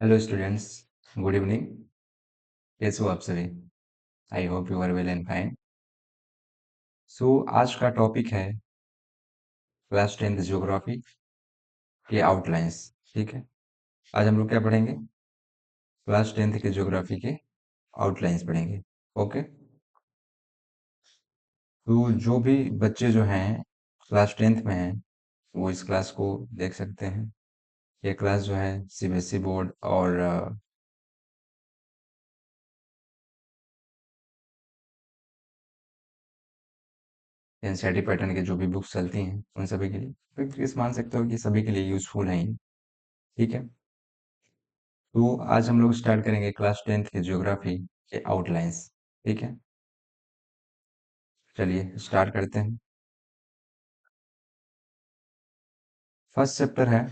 Hello students, good evening. कैसे हो आप सभी? I hope you are well and fine. So आज का टॉपिक है क्लास 10th ज्योग्राफी के आउटलाइंस। ठीक है, आज हम लोग क्या पढ़ेंगे? क्लास 10th के ज्योग्राफी के आउटलाइंस पढ़ेंगे। ओके, तो जो भी बच्चे जो हैं क्लास 10th में हैं वो इस क्लास को देख सकते हैं। ये क्लास जो है सीबीएसई बोर्ड और एनसीईआरटी पैटर्न के जो भी बुक्स चलती हैं उन सभी के लिए, तो इस मान सकते हो कि सभी के लिए यूजफुल है ही। ठीक है, तो आज हम लोग स्टार्ट करेंगे क्लास 10th की ज्योग्राफी के आउटलाइंस। ठीक है, चलिए स्टार्ट करते हैं। फर्स्ट चैप्टर है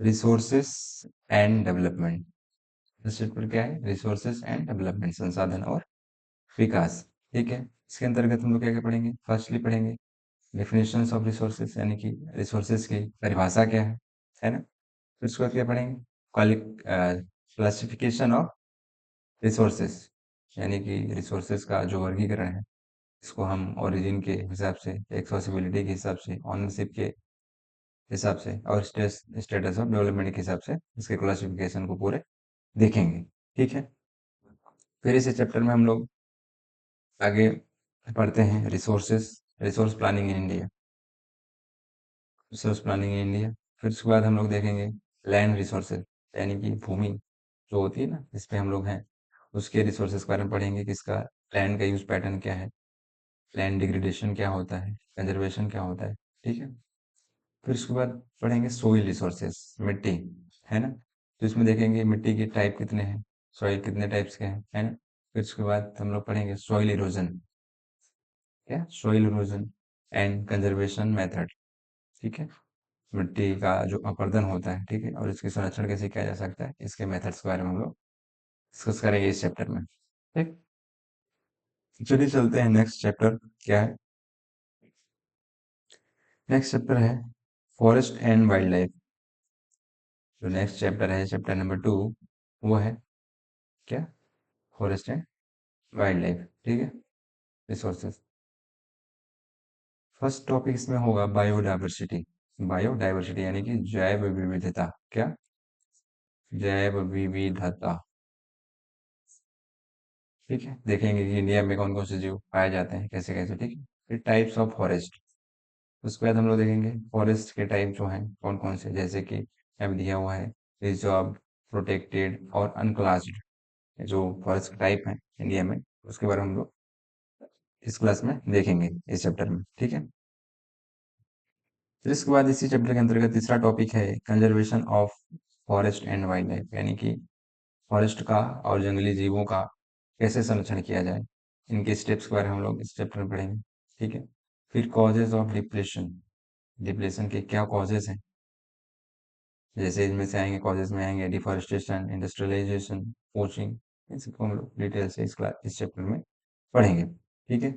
resources and development. First chapter क्या है? रिसोर्सेस एंड डेवलपमेंट, संसाधन और विकास। ठीक है, इसके अंतर्गत हम लोग क्या क्या पढ़ेंगे? फर्स्टली पढ़ेंगे डेफिनेशंस ऑफ रिसोर्सेस, यानी कि रिसोर्सेस की परिभाषा क्या है ना। फिर उसके बाद क्या पढ़ेंगे? क्लासिफिकेशन ऑफ रिसोर्सेस, यानी कि रिसोर्सेस का जो वर्गीकरण है, इसको हम ओरिजिन के हिसाब से, एक्सेसिबिलिटी के हिसाब से, ऑनरशिप के हिसाब से और स्टेटस ऑफ डेवलपमेंट के हिसाब से इसके क्लासिफिकेशन को पूरे देखेंगे। ठीक है, फिर इस चैप्टर में हम लोग आगे पढ़ते हैं resource planning in India. Resource planning in India, फिर उसके बाद हम लोग देखेंगे लैंड रिसोर्सेज, यानी कि भूमि जो होती है ना, इस पे हम लोग हैं, उसके रिसोर्सेज के बारे में पढ़ेंगे कि इसका लैंड का यूज पैटर्न क्या है, लैंड डिग्रेडेशन क्या होता है, कंजर्वेशन क्या होता है। ठीक है, फिर उसके बाद पढ़ेंगे सोइल रिसोर्सेस, मिट्टी, है ना। तो इसमें देखेंगे मिट्टी के टाइप कितने हैं, सॉइल कितने टाइप्स के हैं, है ना। फिर उसके बाद हम लोग पढ़ेंगे सॉइल इरोजन, क्या soil erosion and conservation method. ठीक है, मिट्टी का जो अपरदन होता है, ठीक है, और इसकी संरक्षण कैसे किया जा सकता है, इसके मेथड्स के बारे में हम लोग डिस्कस करेंगे इस चैप्टर में। ठीक, चलिए चलते हैं नेक्स्ट चैप्टर क्या है। नेक्स्ट चैप्टर है फॉरेस्ट एंड वाइल्ड लाइफ। जो नेक्स्ट चैप्टर है, चैप्टर नंबर 2, वो है क्या? Forest and wild life. ठीक है, रिसोर्सेज। फर्स्ट टॉपिक इसमें होगा बायोडाइवर्सिटी। बायोडाइवर्सिटी यानी कि जैव विविधता। क्या? जैव विविधता। ठीक है, देखेंगे कि इंडिया में कौन कौन से जीव पाए जाते हैं, कैसे कैसे। ठीक है, फिर टाइप्स ऑफ फॉरेस्ट। उसके बाद हम लोग देखेंगे फॉरेस्ट के टाइप जो हैं कौन कौन से, जैसे कि अब दिया हुआ है रिजर्व, प्रोटेक्टेड और अनक्लास्ड, जो फॉरेस्ट टाइप है इंडिया में, उसके बारे में हम लोग इस क्लास में देखेंगे, इस चैप्टर में। ठीक है, फिर इसके बाद इसी चैप्टर के अंतर्गत तीसरा टॉपिक है conservation of forest and wild life, यानी कि फॉरेस्ट का और जंगली जीवों का कैसे संरक्षण किया जाए, इनके स्टेप्स के बारे में हम लोग इस चैप्टर में पढ़ेंगे। ठीक है, फिर कॉजेज ऑफ डिप्रेशन, डिप्रेशन के क्या कॉजेज हैं, जैसे इनमें से आएंगे, कॉजेज में आएंगे डिफॉरेस्टेशन, इंडस्ट्रियलाइजेशन, पोचिंग, इन सबको हम लोग डिटेल से इस चैप्टर में पढ़ेंगे। ठीक है,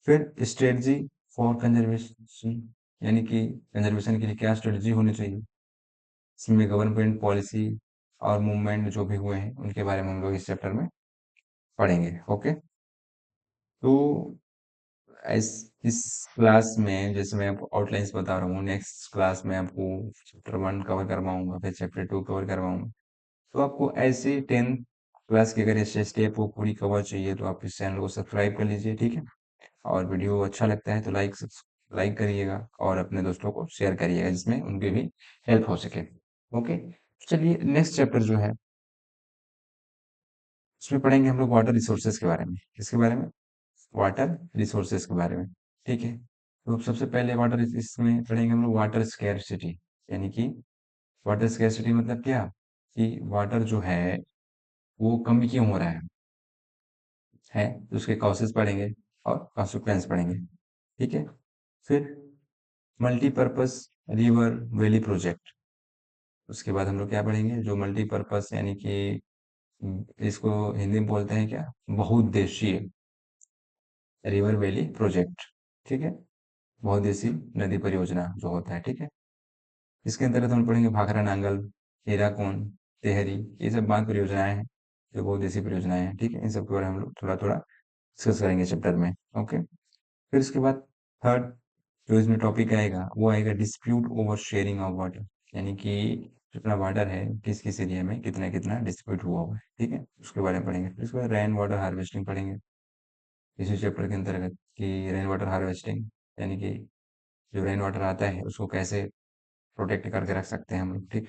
फिर स्ट्रेटजी फॉर कंजर्वेशन, यानी कि कंजर्वेशन के लिए क्या स्ट्रेटजी होनी चाहिए, इसमें गवर्नमेंट पॉलिसी और मूवमेंट जो भी हुए हैं उनके बारे में हम लोग इस चैप्टर में पढ़ेंगे। ओके, तो इस इस क्लास में जैसे मैं आपको आउटलाइंस बता रहा हूँ, नेक्स्ट क्लास में आपको चैप्टर 1 कवर करवाऊंगा, फिर चैप्टर 2 कवर करवाऊंगा। तो आपको ऐसे 10th क्लास की अगर ऐसे स्टेप को पूरी कवर चाहिए तो आप इस चैनल को सब्सक्राइब कर लीजिए। ठीक है, और वीडियो अच्छा लगता है तो लाइक करिएगा और अपने दोस्तों को शेयर करिएगा, जिसमें उनकी भी हेल्प हो सके। ओके, चलिए नेक्स्ट चैप्टर जो है उसमें पढ़ेंगे हम लोग वाटर रिसोर्सेज के बारे में। किसके बारे में? वाटर रिसोर्सेज के बारे में। ठीक है, तो सबसे पहले वाटर इसमें पढ़ेंगे हम लोग वाटर स्कैरसिटी, यानी कि वाटर स्कैरसिटी मतलब क्या, कि वाटर जो है वो कम क्यों हो रहा है, तो उसके कॉसेज पढ़ेंगे और कॉन्सिक्वेंस पढ़ेंगे। ठीक है, फिर मल्टीपर्पस रिवर वैली प्रोजेक्ट। उसके बाद हम लोग क्या पढ़ेंगे, जो मल्टीपर्पस यानी कि इसको हिंदी में बोलते हैं क्या, बहुउद्देशीय रिवर वैली प्रोजेक्ट। ठीक है, बहुउद्देशीय नदी परियोजना जो होता है। ठीक है, इसके अंतर्गत हम पढ़ेंगे भाखड़ा नांगल, हीराकुंड, तेहरी, ये सब बांध परियोजनाएं हैं, जो बहुउद्देशीय परियोजनाएं हैं। ठीक है, इन सब के बारे में हम लोग थोड़ा थोड़ा डिस्कस करेंगे चैप्टर में। ओके, फिर उसके बाद थर्ड जो इसमें टॉपिक आएगा वो आएगा dispute over sharing of water, यानी कि जितना वाटर है किस किस एरिया में कितना कितना डिस्प्यूट हुआ हुआ है। ठीक है, उसके बारे में पढ़ेंगे। फिर उसके बाद रेन वाटर हार्वेस्टिंग पढ़ेंगे इसी चैप्टर के अंतर्गत, कि रेन वाटर हार्वेस्टिंग यानी कि जो रेन वाटर आता है उसको कैसे प्रोटेक्ट करके रख सकते हैं हम लोग। ठीक,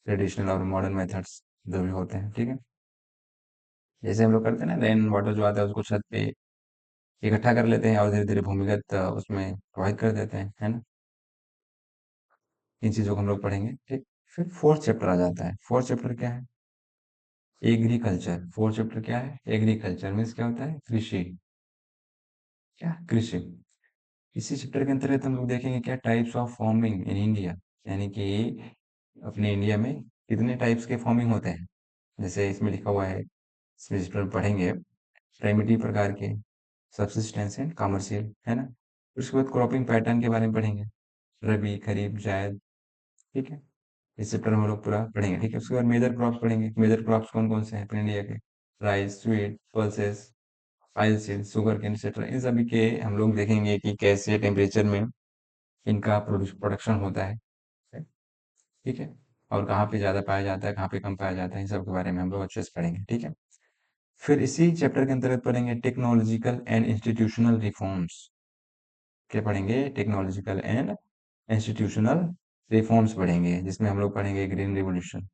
ट्रेडिशनल और मॉडर्न मेथड्स जो भी होते हैं। ठीक है, जैसे हम लोग करते हैं ना, रेन वाटर जो आता है उसको छत पे इकट्ठा कर लेते हैं और धीरे धीरे भूमिगत उसमें प्रवाहित कर देते हैं, है ना। इन चीजों को हम लोग पढ़ेंगे। ठीक, फिर फोर्थ चैप्टर आ जाता है। फोर्थ चैप्टर क्या है? एग्रीकल्चर। फोर्थ चैप्टर क्या है? एग्रीकल्चर मीन्स क्या होता है? कृषि। क्या? कृषि। इसी चैप्टर के अंतर्गत हम लोग देखेंगे क्या types of farming in India, यानी कि अपने इंडिया में कितने टाइप्स के फार्मिंग होते हैं। जैसे इसमें लिखा हुआ है, इसमें जिस पर पढ़ेंगे प्राइमरी प्रकार के, सब्सिस्टेंस एंड कमर्शियल, है ना। फिर उसके बाद क्रॉपिंग पैटर्न के बारे में पढ़ेंगे, रबी, खरीफ, जायद। ठीक है, इस चैप्टर में हम लोग पूरा पढ़ेंगे। ठीक है, उसके बाद मेजर क्रॉप्स पढ़ेंगे। मेजर क्रॉप्स कौन कौन से हैं अपने इंडिया के? Rice, wheat, pulses, oil seed, sugarcane etcetera. इन सभी के हम लोग देखेंगे कि कैसे टेम्परेचर में इनका प्रोडक्शन होता है। ठीक है, और कहाँ पे ज्यादा पाया जाता है, कहाँ पे कम पाया जाता है, इन सब के बारे में हम लोग अच्छे से पढ़ेंगे। ठीक है, फिर इसी चैप्टर के अंतर्गत पढ़ेंगे टेक्नोलॉजिकल एंड इंस्टीट्यूशनल रिफॉर्म्स। क्या पढ़ेंगे? टेक्नोलॉजिकल एंड इंस्टीट्यूशनल रिफॉर्म्स पढ़ेंगे, जिसमें हम लोग पढ़ेंगे green revolution,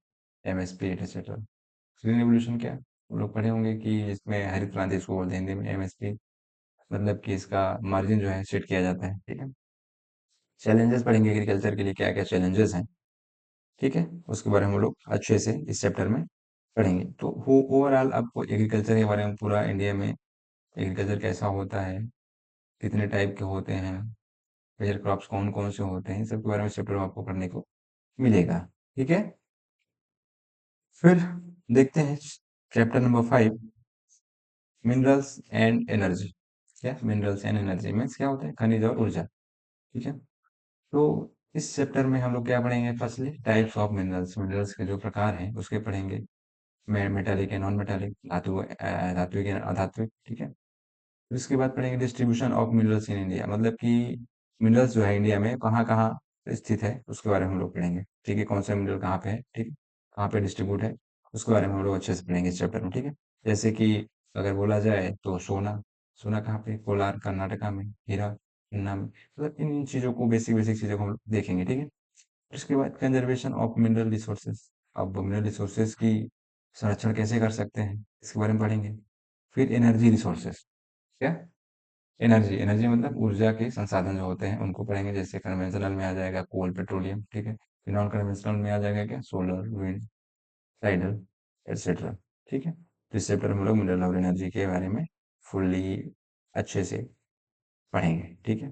MSP etcetera. Green revolution क्या? हम लोग पढ़े होंगे कि इसमें हरित क्रांति इसको बोलते हैं हिंदी में, एमएसपी मतलब कि इसका मार्जिन जो है सेट किया जाता है। ठीक है, चैलेंजेस पढ़ेंगे एग्रीकल्चर के लिए क्या क्या चैलेंजेस हैं। ठीक है, उसके बारे में हम लोग अच्छे से इस चैप्टर में पढ़ेंगे। तो ओवरऑल आपको एग्रीकल्चर के बारे में पूरा इंडिया में एग्रीकल्चर कैसा होता है, कितने टाइप के होते हैं, मेजर क्रॉप्स कौन कौन से होते हैं, इन सब के बारे में चैप्टर में आपको पढ़ने को मिलेगा। ठीक है, फिर देखते हैं chapter number 5, minerals and energy. क्या? मिनरल्स एंड एनर्जी मीन्स क्या होता है? खनिज और ऊर्जा। ठीक है, तो इस चैप्टर में हम लोग क्या पढ़ेंगे? Firstly types of minerals, minerals के जो प्रकार हैं उसके पढ़ेंगे। मेटालिक एंड नॉन मेटालिक, धात्विक एंड अधात्विक। ठीक है, फिर उसके बाद पढ़ेंगे distribution of minerals in India, मतलब कि मिनरल्स जो है इंडिया में कहाँ कहाँ स्थित है उसके बारे में हम लोग पढ़ेंगे। ठीक है, कौन सा मिनरल कहाँ पे है, ठीक है, कहाँ पे डिस्ट्रीब्यूट है, उसके बारे में हम लोग अच्छे से पढ़ेंगे इस चैप्टर में। ठीक है, जैसे कि अगर बोला जाए तो सोना, सोना कहाँ पे? कोलार कर्नाटका में, हीरा पन्ना में। मतलब इन चीजों को, बेसिक बेसिक चीजों को हम लोग देखेंगे। ठीक है, फिर उसके बाद कंजर्वेशन ऑफ मिनरल रिसोर्सेज, अब मिनरल रिसोर्सेज की संरक्षण कैसे कर सकते हैं इसके बारे में पढ़ेंगे। फिर एनर्जी रिसोर्सेज। क्या? एनर्जी, एनर्जी मतलब ऊर्जा के संसाधन जो होते हैं उनको पढ़ेंगे। जैसे कन्वेंशनल में आ जाएगा कोल, पेट्रोलियम। ठीक है, फिर नॉन कन्वेंशनल में आ जाएगा क्या? Solar, wind, tidal, etcetera. ठीक है, तो इस चैप्टर में हम लोग मिनरल और एनर्जी के बारे में फुल्ली अच्छे से पढ़ेंगे। ठीक है,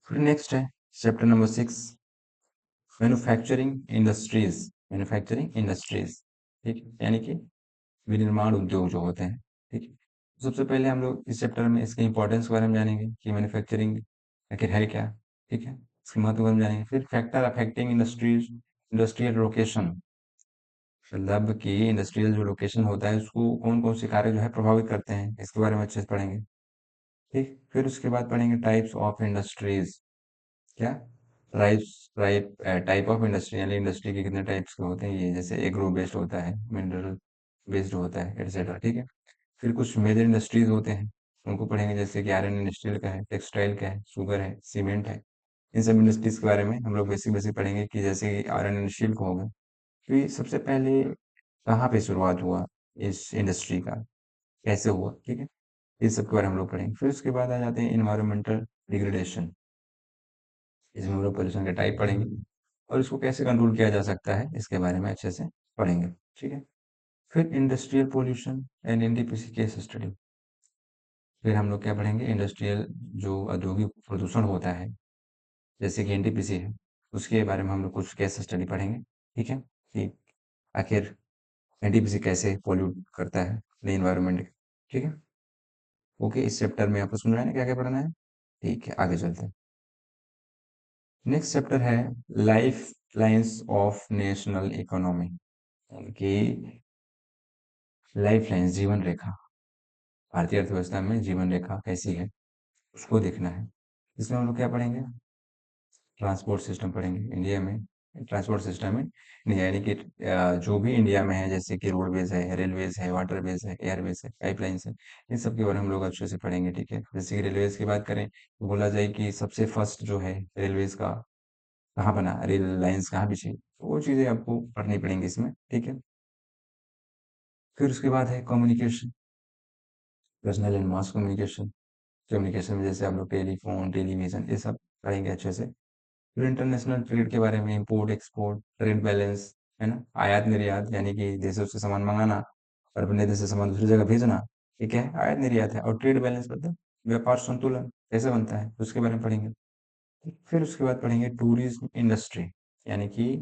फिर नेक्स्ट है chapter number 6, manufacturing industries. Manufacturing industries, ठीक है, यानी कि विनिर्माण उद्योग जो होते हैं। ठीक है, तो सबसे पहले हम लोग इस चैप्टर में इसके इंपॉर्टेंस के बारे में जानेंगे कि मैन्युफैक्चरिंग आखिर है क्या। ठीक है, इसके महत्व के बारे में जानेंगे। फिर factor affecting industries, industrial location, मतलब कि इंडस्ट्रियल जो लोकेशन होता है उसको कौन कौन से कार्य जो है प्रभावित करते हैं, इसके बारे में अच्छे से पढ़ेंगे। ठीक, फिर उसके बाद पढ़ेंगे टाइप्स ऑफ इंडस्ट्रीज। क्या? टाइप्स, टाइप ऑफ इंडस्ट्री, यानी इंडस्ट्री के कितने टाइप्स के होते हैं, ये जैसे एग्रो बेस्ड होता है, मिनरल बेस्ड होता है, एटसेट्रा। ठीक है, फिर कुछ मेजर इंडस्ट्रीज होते हैं उनको पढ़ेंगे, जैसे कि आयरन इंडस्ट्रियल का है, टेक्सटाइल का है, शुगर है, सीमेंट है। इन सब इंडस्ट्रीज के बारे में हम लोग बेसिक बेसिक पढ़ेंगे, कि जैसे कि आयरन इंडस्ट्रियल को होगा, तो ये सबसे पहले कहाँ पे शुरुआत हुआ इस इंडस्ट्री का, कैसे हुआ। ठीक है, इस सब के बारे में हम लोग पढ़ेंगे। फिर उसके बाद आ जाते हैं इन्वायरमेंटल डिग्रेडेशन, इसमें हम लोग पोल्यूशन के टाइप पढ़ेंगे और इसको कैसे कंट्रोल किया जा सकता है इसके बारे में अच्छे से पढ़ेंगे। ठीक है, फिर industrial pollution and NTPC case study. फिर हम लोग क्या पढ़ेंगे? इंडस्ट्रियल जो औद्योगिक प्रदूषण होता है, जैसे कि एनटीपीसी है, उसके बारे में हम लोग कुछ केस स्टडी पढ़ेंगे। ठीक है, कि आखिर एनटीपीसी कैसे पोल्यूट करता है अपने इन्वायरमेंट। ठीक है, ओके, इस चैप्टर में आपको समझ में आया ना क्या क्या पढ़ना है। ठीक है, आगे चलते हैं। नेक्स्ट चैप्टर है life lines of national economy, यानी कि लाइफ लाइन्स, जीवन रेखा, भारतीय अर्थव्यवस्था में जीवन रेखा कैसी है उसको देखना है। इसमें हम लोग क्या पढ़ेंगे, ट्रांसपोर्ट सिस्टम पढ़ेंगे इंडिया में। ट्रांसपोर्ट सिस्टम में नहीं, यानी कि जो भी इंडिया में है, जैसे कि रोडवेज है, रेलवेज है, वाटरवेज है, एयरवेज है, पाइपलाइंस है, इन सब के बारे में हम लोग अच्छे से पढ़ेंगे। ठीक है, जैसे कि रेलवेज की बात करें तो बोला जाए कि सबसे फर्स्ट जो है रेलवेज का कहाँ बना, रेल लाइंस कहाँ बिछी, तो वो चीजें आपको पढ़नी पड़ेंगी इसमें। ठीक है, फिर उसके बाद है communication, personal and mass communication. Communication में जैसे आप लोग टेलीफोन, टेलीविजन, ये सब पढ़ेंगे अच्छे से। फिर इंटरनेशनल ट्रेड के बारे में, इंपोर्ट एक्सपोर्ट, ट्रेड बैलेंस, है ना, आयात निर्यात, यानी कि देशों से सामान मंगाना और अपने देश से सामान दूसरी जगह भेजना, ये क्या है, आयात निर्यात है। और ट्रेड बैलेंस मतलब व्यापार संतुलन कैसे बनता है, उसके बारे में पढ़ेंगे। फिर उसके बाद पढ़ेंगे टूरिज्म इंडस्ट्री, यानी कि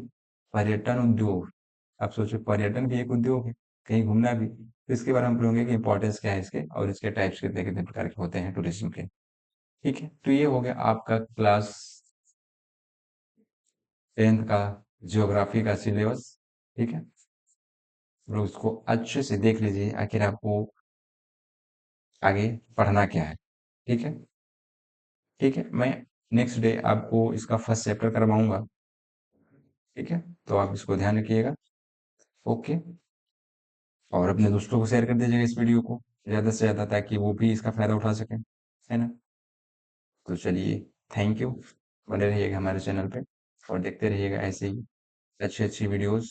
पर्यटन उद्योग। आप सोचो, पर्यटन भी एक उद्योग है, कहीं घूमना भी, तो इसके बारे में हम पढ़ेंगे कि इंपॉर्टेंस क्या है इसके, और इसके टाइप्स कितने कितने प्रकार के होते हैं टूरिज्म के। ठीक है, तो ये हो गया आपका क्लास 10th का जियोग्राफी का सिलेबस। ठीक है, लोग उसको अच्छे से देख लीजिए, आखिर आपको आगे पढ़ना क्या है। ठीक है, ठीक है, मैं नेक्स्ट डे आपको इसका फर्स्ट चैप्टर करवाऊंगा। ठीक है, तो आप इसको ध्यान रखिएगा। ओके, और अपने दोस्तों को शेयर कर दीजिएगा इस वीडियो को ज़्यादा से ज़्यादा, ताकि वो भी इसका फ़ायदा उठा सकें, है ना। तो चलिए, थैंक यू, बने रहिएगा हमारे चैनल पे और देखते रहिएगा ऐसे ही अच्छी अच्छी वीडियोस।